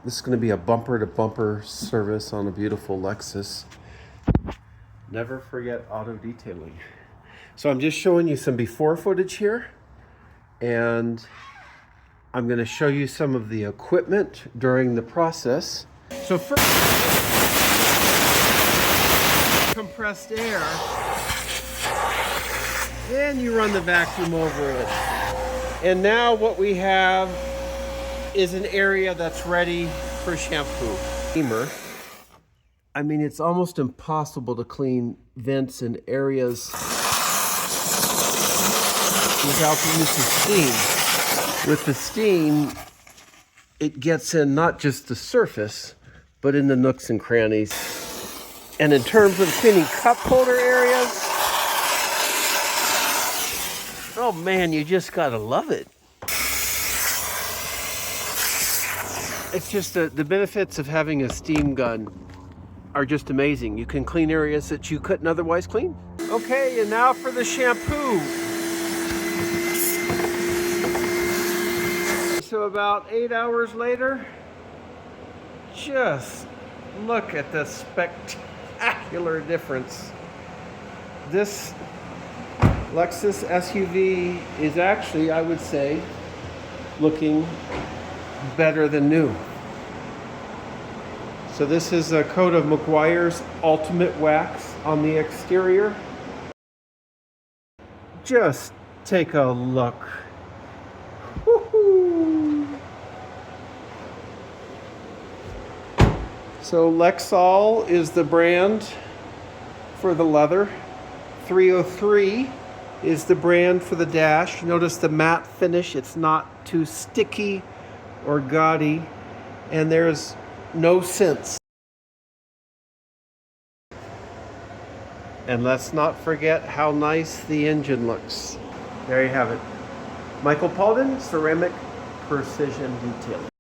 This is going to be a bumper-to-bumper service on a beautiful Lexus. Never forget auto detailing. So I'm just showing you some before footage here, and I'm going to show you some of the equipment during the process. So first, compressed air, then you run the vacuum over it. And now what we have is an area that's ready for shampoo. Steamer. I mean, it's almost impossible to clean vents and areas without the use of steam. With the steam, it gets in not just the surface, but in the nooks and crannies. And in terms of cleaning cup holder areas, oh man, you just gotta love it. It's just the benefits of having a steam gun are just amazing. You can clean areas that you couldn't otherwise clean. Okay, and now for the shampoo. So about 8 hours later, just look at the spectacular difference. This Lexus SUV is actually, I would say, looking better than new. So this is a coat of Meguiar's Ultimate Wax on the exterior. Just take a look. Woo-hoo. So Lexol is the brand for the leather. 303 is the brand for the dash. Notice the matte finish. It's not too sticky or gaudy, and there's no scents. And let's not forget how nice the engine looks. There you have it. Michael Paulden, Ceramic Precision Detailing.